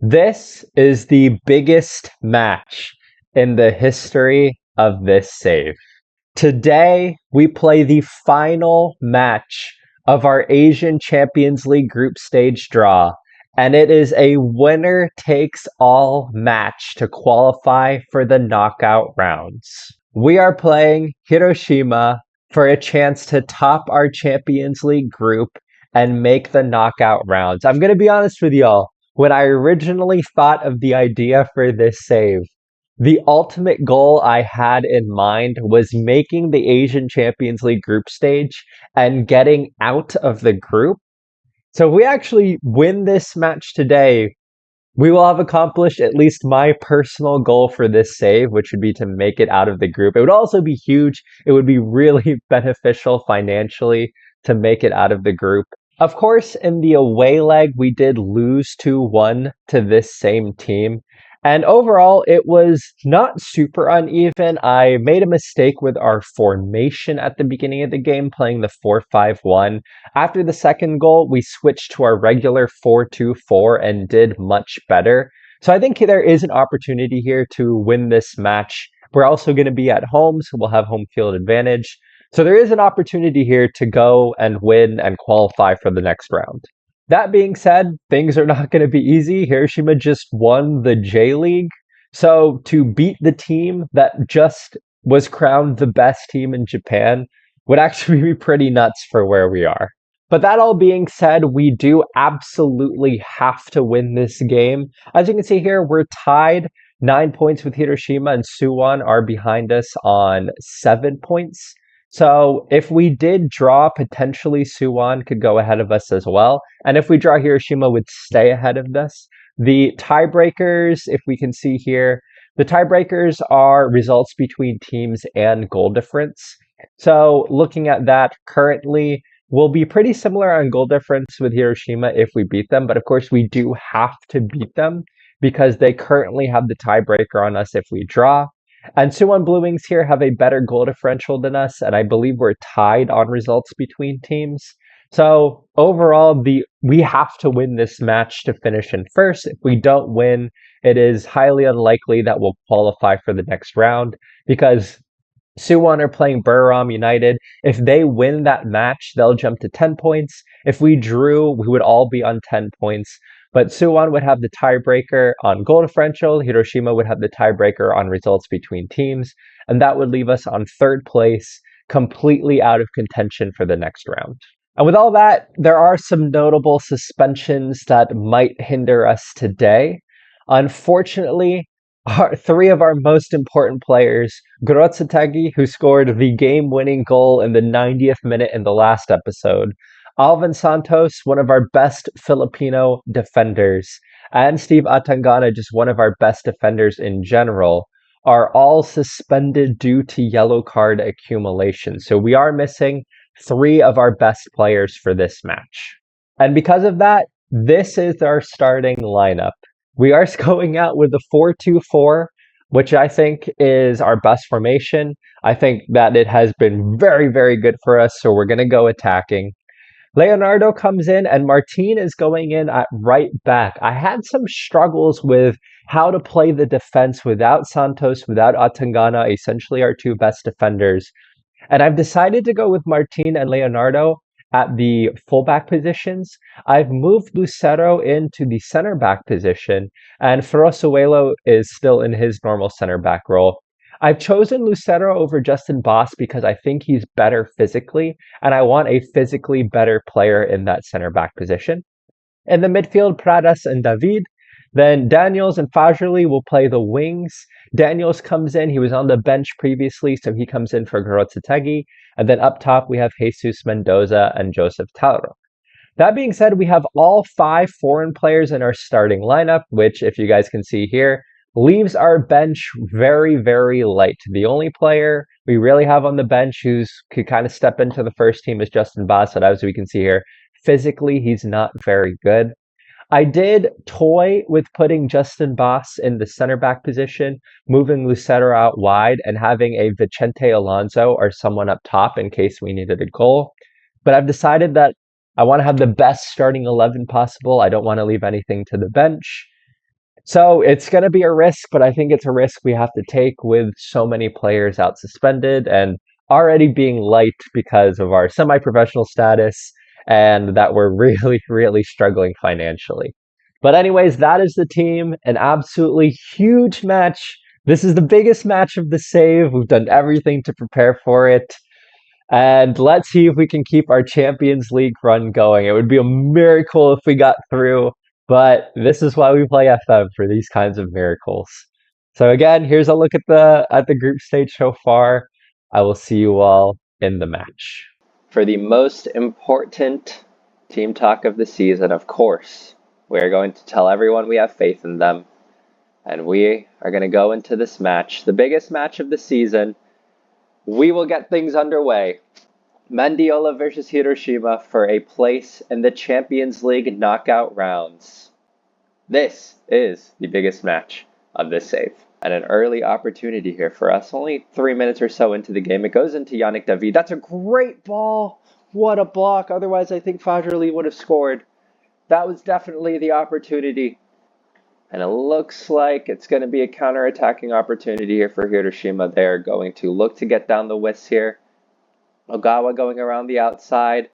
This is the biggest match in the history of this save. Today, we play the final match of our Asian Champions League group stage draw, and it is a winner takes all match to qualify for the knockout rounds. We are playing Hiroshima for a chance to top our Champions League group and make the knockout rounds. I'm going to be honest with y'all. When I originally thought of the idea for this save, the ultimate goal I had in mind was making the Asian Champions League group stage and getting out of the group. So if we actually win this match today, we will have accomplished at least my personal goal for this save, which would be to make it out of the group. It would also be huge. It would be really beneficial financially to make it out of the group. Of course, in the away leg, we did lose 2-1 to this same team. And overall, it was not super uneven. I made a mistake with our formation at the beginning of the game, playing the 4-5-1. After the second goal, we switched to our regular 4-2-4 and did much better. So I think there is an opportunity here to win this match. We're also going to be at home, so we'll have home field advantage. So there is an opportunity here to go and win and qualify for the next round. That being said, things are not going to be easy. Hiroshima just won the J League. So to beat the team that just was crowned the best team in Japan would actually be pretty nuts for where we are. But that all being said, we do absolutely have to win this game. As you can see here, we're tied 9 points with Hiroshima, and Suwon are behind us on 7 points. So if we did draw, potentially Suwon could go ahead of us as well. And if we draw, Hiroshima would stay ahead of us. The tiebreakers, if we can see here, the tiebreakers are results between teams and goal difference. So looking at that currently, we'll be pretty similar on goal difference with Hiroshima if we beat them. But of course, we do have to beat them because they currently have the tiebreaker on us if we draw. And Suwon Blue Wings here have a better goal differential than us, and I believe we're tied on results between teams. So overall, we have to win this match to finish in first. If we don't win, it is highly unlikely that we'll qualify for the next round because Suwon are playing Buriram United. If they win that match, they'll jump to 10 points. If we drew, we would all be on 10 points. But Suwon would have the tiebreaker on goal differential. Hiroshima would have the tiebreaker on results between teams. And that would leave us on third place, completely out of contention for the next round. And with all that, there are some notable suspensions that might hinder us today. Unfortunately, three of our most important players, Grotsategi, who scored the game-winning goal in the 90th minute in the last episode, Alvin Santos, one of our best Filipino defenders, and Steve Atangana, just one of our best defenders in general, are all suspended due to yellow card accumulation. So we are missing three of our best players for this match. And because of that, this is our starting lineup. We are going out with the 4-2-4, which I think is our best formation. I think that it has been very, very good for us, so we're going to go attacking. Leonardo comes in and Martin is going in at right back. I had some struggles with how to play the defense without Santos, without Atangana, essentially our two best defenders. And I've decided to go with Martin and Leonardo at the fullback positions. I've moved Lucero into the center back position, and Ferrosuelo is still in his normal center back role. I've chosen Lucero over Justin Boss because I think he's better physically, and I want a physically better player in that center back position. In the midfield, Pradas and David. Then Daniels and Fajrli will play the wings. Daniels comes in. He was on the bench previously, so he comes in for Grotsategi. And then up top, we have Jesus Mendoza and Joseph Talro. That being said, we have all 5 foreign players in our starting lineup, which, if you guys can see here, leaves our bench very, very light. The only player we really have on the bench who could kind of step into the first team is Justin Boss, but as we can see here, physically, he's not very good. I did toy with putting Justin Boss in the center back position, moving Lucero out wide, and having a Vicente Alonso or someone up top in case we needed a goal. But I've decided that I want to have the best starting 11 possible. I don't want to leave anything to the bench. So it's going to be a risk, but I think it's a risk we have to take with so many players out suspended and already being light because of our semi professional status and that we're really, really struggling financially. But, anyways, that is the team. An absolutely huge match. This is the biggest match of the save. We've done everything to prepare for it. And let's see if we can keep our Champions League run going. It would be a miracle if we got through, but this is why we play FM, for these kinds of miracles. So again, here's a look at the group stage so far. I will see you all in the match. For the most important team talk of the season, of course, we're going to tell everyone we have faith in them. And we are going to go into this match, the biggest match of the season. We will get things underway. Mendiola versus Hiroshima for a place in the Champions League knockout rounds. This is the biggest match of this save. And an early opportunity here for us. Only 3 minutes or so into the game. It goes into Yannick David. That's a great ball. What a block. Otherwise, I think Fajrli would have scored. That was definitely the opportunity. And it looks like it's going to be a counter-attacking opportunity here for Hiroshima. They're going to look to get down the width here. Ogawa going around the outside.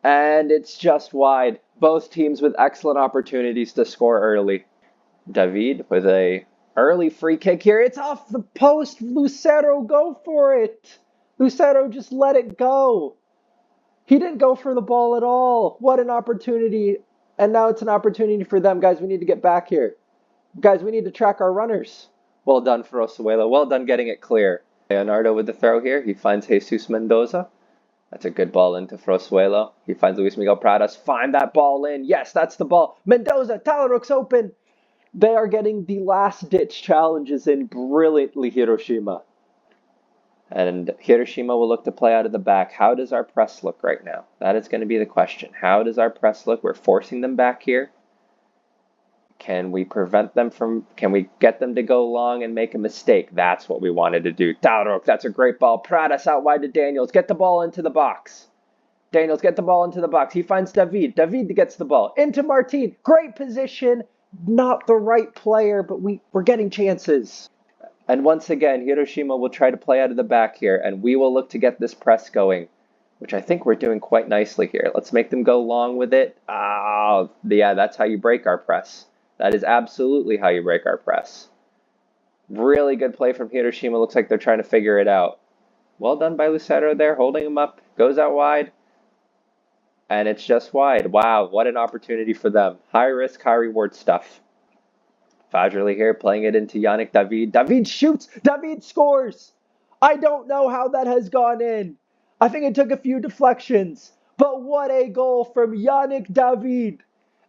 And it's just wide. Both teams with excellent opportunities to score early. David with a early free kick here. It's off the post. Lucero, go for it. Lucero just let it go. He didn't go for the ball at all. What an opportunity. And now it's an opportunity for them. Guys, we need to get back here. Guys, we need to track our runners. Well done, Frosuelo. Well done getting it clear. Leonardo with the throw here. He finds Jesus Mendoza. That's a good ball into Frosuelo. He finds Luis Miguel Pradas. Find that ball in. Yes, that's the ball. Mendoza, Talaruk's open. They are getting the last-ditch challenges in brilliantly, Hiroshima. And Hiroshima will look to play out of the back. How does our press look right now? That is going to be the question. How does our press look? We're forcing them back here. Can we prevent them from... Can we get them to go long and make a mistake? That's what we wanted to do. Talaruk, that's a great ball. Pradas out wide to Daniels. Get the ball into the box. Daniels, get the ball into the box. He finds David. David gets the ball. Into Martin. Great position. Not the right player, but we're getting chances. And once again, Hiroshima will try to play out of the back here, and we will look to get this press going, which I think we're doing quite nicely here. Let's make them go long with it. Yeah, that's how you break our press. That is absolutely how you break our press. Really good play from Hiroshima. Looks like they're trying to figure it out. Well done by Lucero there, holding him up. Goes out wide. And it's just wide. Wow, what an opportunity for them. High risk, high reward stuff. Fajrli here playing it into Yannick David. David shoots. David scores. I don't know how that has gone in. I think it took a few deflections. But what a goal from Yannick David.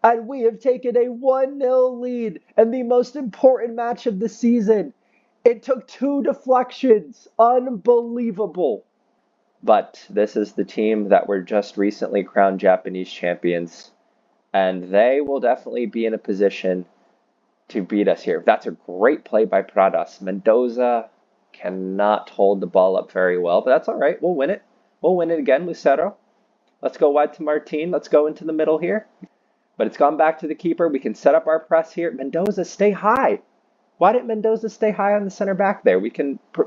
And we have taken a 1-0 lead in the most important match of the season. It took 2 deflections. Unbelievable. But this is the team that were just recently crowned Japanese champions. And they will definitely be in a position to beat us here. That's a great play by Pradas. Mendoza cannot hold the ball up very well, but that's all right. We'll win it. We'll win it again, Lucero. Let's go wide to Martin. Let's go into the middle here. But it's gone back to the keeper. We can set up our press here. Mendoza, stay high. Why didn't Mendoza stay high on the center back there?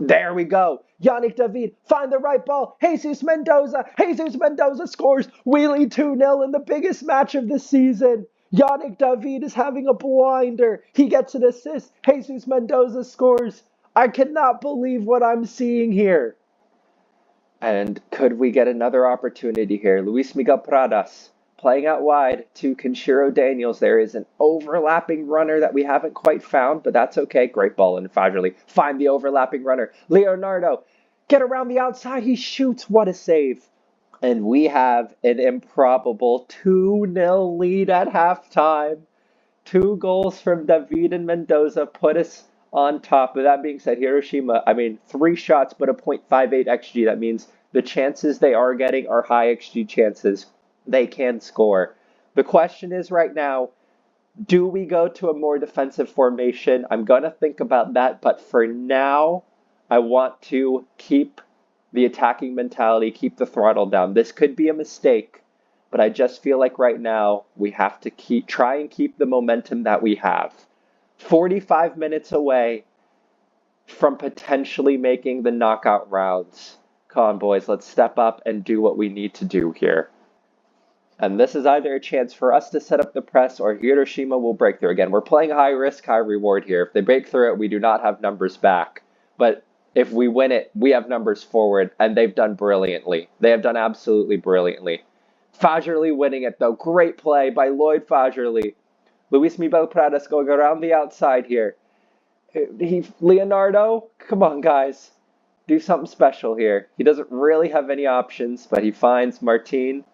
There we go. Yannick David, find the right ball. Jesus Mendoza. Jesus Mendoza scores. We lead 2-0 in the biggest match of the season. Yannick David is having a blinder. He gets an assist. Jesus Mendoza scores. I cannot believe what I'm seeing here. And could we get another opportunity here? Luis Miguel Pradas playing out wide to Kenshiro Daniels. There is an overlapping runner that we haven't quite found, but that's okay. Great ball in Fajrli. Find the overlapping runner. Leonardo, get around the outside. He shoots. What a save. And we have an improbable 2-0 lead at halftime. 2 goals from David and Mendoza put us on top. With that being said, Hiroshima, 3 shots, but a .58 XG. That means the chances they are getting are high XG chances. They can score. The question is right now, do we go to a more defensive formation? I'm going to think about that, but for now, I want to keep the attacking mentality, keep the throttle down. This could be a mistake, but I just feel like right now we have to try and keep the momentum that we have. 45 minutes away from potentially making the knockout rounds. Come on, boys, let's step up and do what we need to do here. And this is either a chance for us to set up the press or Hiroshima will break through. Again, we're playing high risk, high reward here. If they break through it, we do not have numbers back. But if we win it, we have numbers forward, and they've done brilliantly. They have done absolutely brilliantly. Fagerly winning it, though. Great play by Lloyd Fagerly. Luis Miguel Pradas going around the outside here. Leonardo, come on, guys. Do something special here. He doesn't really have any options, but he finds Martin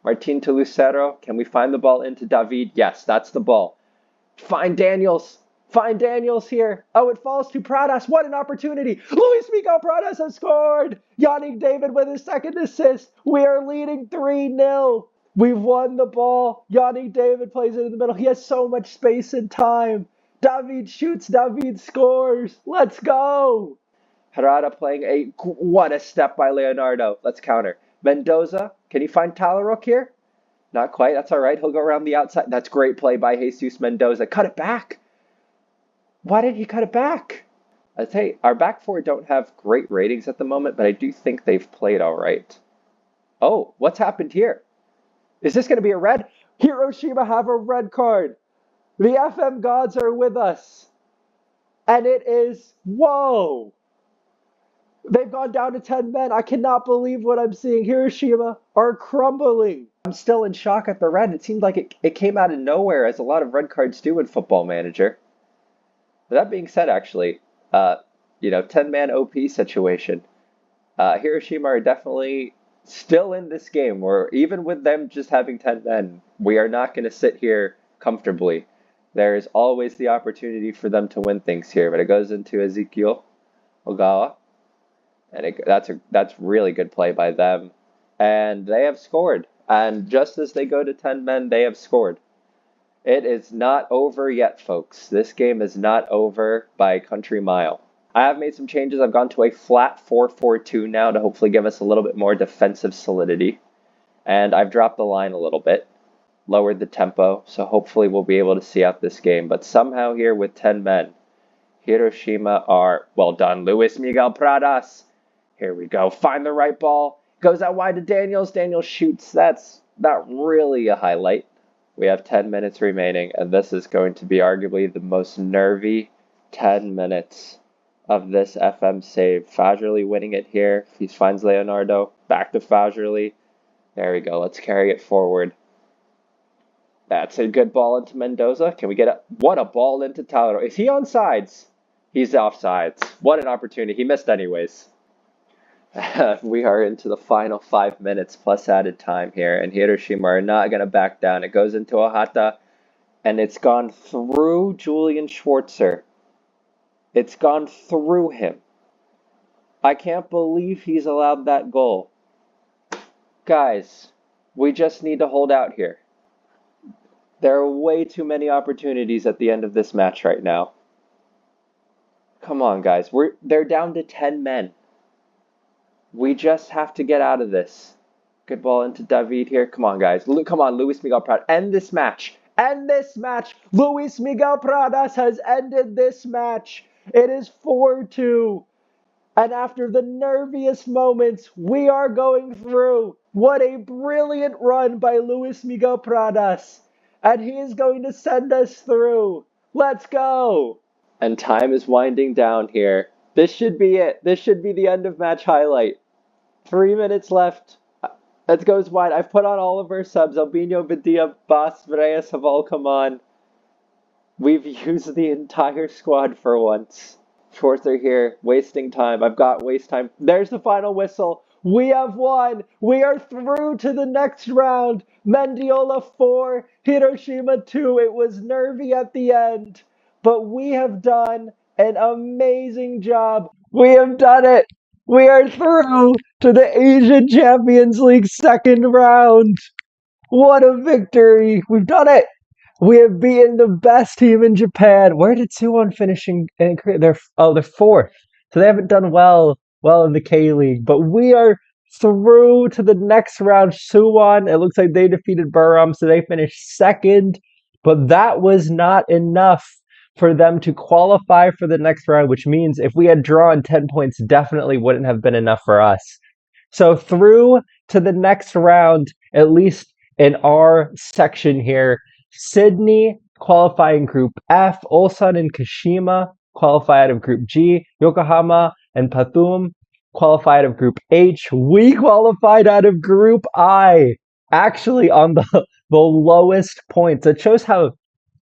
to Lucero. Can we find the ball into David? Yes, that's the ball. Find Daniels. Find Daniels here. Oh, it falls to Pradas. What an opportunity. Luis Miguel Pradas has scored. Yannick David with his second assist. We are leading 3-0. We've won the ball. Yannick David plays it in the middle. He has so much space and time. David shoots. David scores. Let's go. Herrera playing what a step by Leonardo. Let's counter. Mendoza, can he find Talaruk here? Not quite, that's all right. He'll go around the outside. That's great play by Jesus Mendoza. Cut it back. Why did he cut it back? I'd say our back four don't have great ratings at the moment, but I do think they've played all right. Oh, what's happened here? Is this going to be a red? Hiroshima have a red card. The FM gods are with us. And it is, whoa. They've gone down to 10 men. I cannot believe what I'm seeing. Hiroshima are crumbling. I'm still in shock at the red. It seemed like it came out of nowhere, as a lot of red cards do in Football Manager. But that being said, actually, 10-man OP situation. Hiroshima are definitely still in this game, where even with them just having 10 men, we are not going to sit here comfortably. There is always the opportunity for them to win things here, but it goes into Ezekiel Ogawa. And that's really good play by them. And they have scored. And just as they go to 10 men, they have scored. It is not over yet, folks. This game is not over by a country mile. I have made some changes. I've gone to a flat 4-4-2 now to hopefully give us a little bit more defensive solidity. And I've dropped the line a little bit, lowered the tempo, so hopefully we'll be able to see out this game. But somehow here with 10 men, Hiroshima are, well done, Luis Miguel Pradas. Here we go. Find the right ball. Goes out wide to Daniels. Daniels shoots. That's not really a highlight. We have 10 minutes remaining, and this is going to be arguably the most nervy 10 minutes of this FM save. Fagerly winning it here. He finds Leonardo. Back to Fagerly. There we go. Let's carry it forward. That's a good ball into Mendoza. Can we get a... What a ball into Talaruk. Is he onside? He's offsides. What an opportunity. He missed anyways. We are into the final 5 minutes plus added time here, and Hiroshima are not going to back down. It goes into Ohata, and it's gone through Julian Schwarzer. It's gone through him. I can't believe he's allowed that goal. Guys, we just need to hold out here. There are way too many opportunities at the end of this match right now. Come on, guys. They're down to 10 men. We just have to get out of this. Good ball into David here. Come on, guys. Come on, Luis Miguel Pradas. End this match. End this match. Luis Miguel Pradas has ended this match. It is 4-2. And after the nerviest moments, we are going through. What a brilliant run by Luis Miguel Pradas. And he is going to send us through. Let's go. And time is winding down here. This should be it. This should be the end of match highlight. 3 minutes left. That goes wide. I've put on all of our subs. Albino, Badia, Bas, Reyes have all come on. We've used the entire squad for once. Schwarzer here, wasting time. I've got waste time. There's the final whistle. We have won. We are through to the next round. Mendiola 4, Hiroshima 2. It was nervy at the end, but we have done an amazing job. We have done it. We are through to the Asian Champions League second round. What a victory. We've done it. We have beaten the best team in Japan. Where did Suwon finishing in Korea? They're fourth. So they haven't done well in the K-League. But we are through to the next round. Suwon, it looks like they defeated Buram, so they finished second. But that was not enough. for them to qualify for the next round, which means if we had drawn 10 points, definitely wouldn't have been enough for us. So through to the next round, at least in our section here, Sydney qualifying Group F, Ulsan and Kashima qualify out of Group G, Yokohama and Pathum qualify out of Group H. We qualified out of Group I, actually on the lowest points. It shows how,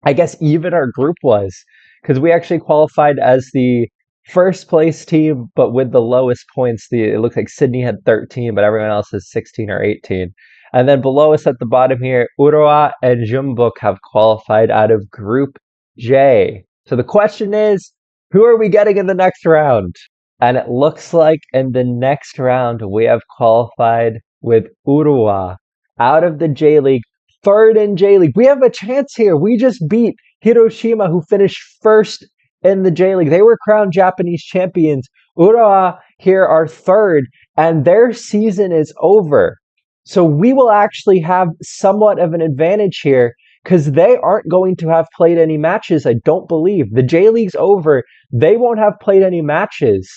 I guess, even our group was, because we actually qualified as the first place team, but with the lowest points. It looks like Sydney had 13, but everyone else has 16 or 18. And then below us at the bottom here, Urawa and Jumbuk have qualified out of Group J. So the question is, who are we getting in the next round? And it looks like in the next round, we have qualified with Urawa out of the J League, third in J League. We have a chance here. We just beat Hiroshima, who finished first in the J League. They were crowned Japanese champions. Urawa here are third, and their season is over. So we will actually have somewhat of an advantage here because they aren't going to have played any matches, I don't believe. The J League's over. They won't have played any matches.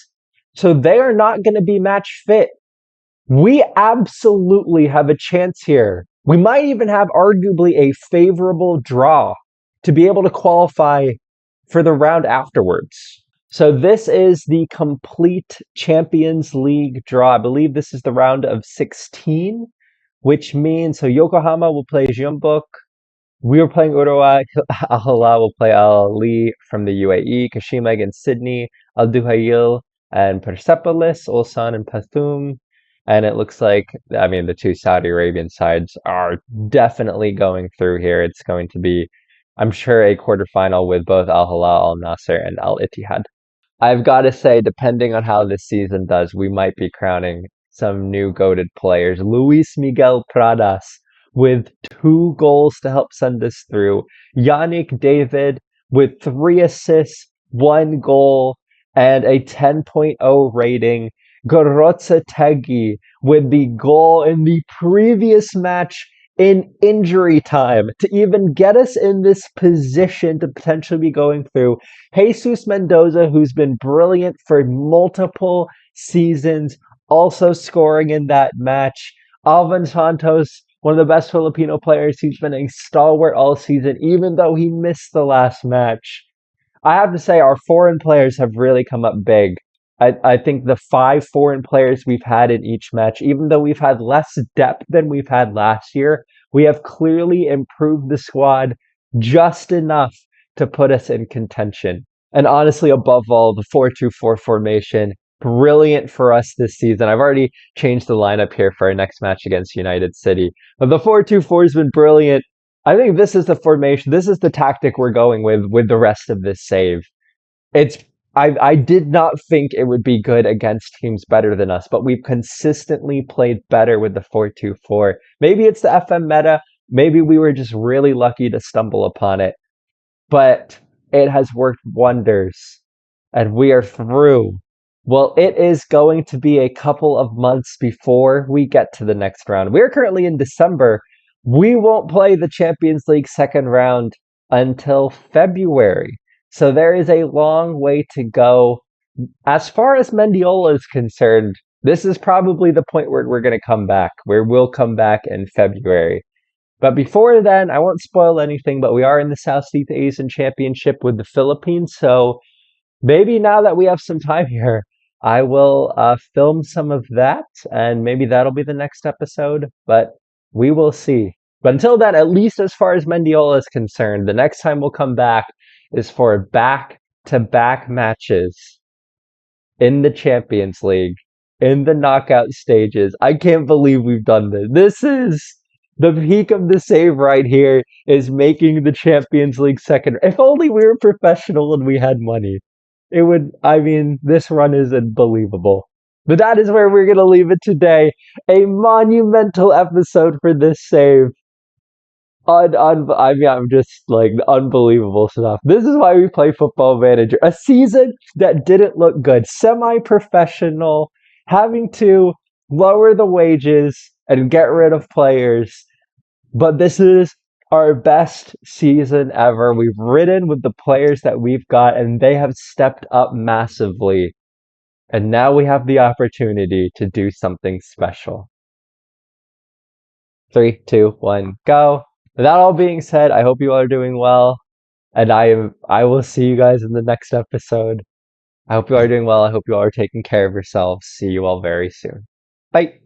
So they are not going to be match fit. We absolutely have a chance here. We might even have arguably a favorable draw to be able to qualify for the round afterwards. So this is the complete Champions League draw. I believe this is the round of 16, which means, so Yokohama will play Jeonbuk. We are playing Urawa. Al Hilal will play Al Ali from the UAE. Kashima against Sydney. Al Duhail and Persepolis. Ulsan and Pathum. And it looks like, I mean, the two Saudi Arabian sides are definitely going through here. It's going to be, I'm sure, a quarterfinal with both Al Hilal, Al Nasser, and Al Ittihad. I've got to say, depending on how this season does, we might be crowning some new goated players. Luis Miguel Pradas with 2 goals to help send us through. Yannick David with 3 assists, 1 goal, and a 10.0 rating. Gorotsa Tegi with the goal in the previous match in injury time to even get us in this position to potentially be going through. Jesus Mendoza, who's been brilliant for multiple seasons, also scoring in that match. Alvin Santos, one of the best Filipino players. He's been a stalwart all season, even though he missed the last match. I have to say, our foreign players have really come up big. I think the 5 foreign players we've had in each match, even though we've had less depth than we've had last year, we have clearly improved the squad just enough to put us in contention. And honestly, above all, the 4-2-4 formation, brilliant for us this season. I've already changed the lineup here for our next match against United City. But the 4-2-4 has been brilliant. I think this is the formation, this is the tactic we're going with the rest of this save. I did not think it would be good against teams better than us, but we've consistently played better with the 4-2-4. Maybe it's the FM meta. Maybe we were just really lucky to stumble upon it. But it has worked wonders. And we are through. Well, it is going to be a couple of months before we get to the next round. We're currently in December. We won't play the Champions League second round until February. So there is a long way to go. As far as Mendiola is concerned, this is probably the point where we're going to come back, where we'll come back in February. But before then, I won't spoil anything, but we are in the Southeast Asian Championship with the Philippines. So maybe now that we have some time here, I will film some of that, and maybe that'll be the next episode, but we will see. But until then, at least as far as Mendiola is concerned, the next time we'll come back is for back-to-back matches in the Champions League, in the knockout stages. I can't believe we've done this. This is the peak of the save right here, is making the Champions League second. If only we were professional and we had money. This run is unbelievable. But that is where we're going to leave it today. A monumental episode for this save. I'm just like unbelievable stuff. This is why we play Football Manager. A season that didn't look good. Semi-professional, having to lower the wages and get rid of players. But this is our best season ever. We've ridden with the players that we've got, and they have stepped up massively. And now we have the opportunity to do something special. Three, two, one, go. With that all being said, I hope you all are doing well, and I will see you guys in the next episode. I hope you all are doing well. I hope you all are taking care of yourselves. See you all very soon. Bye.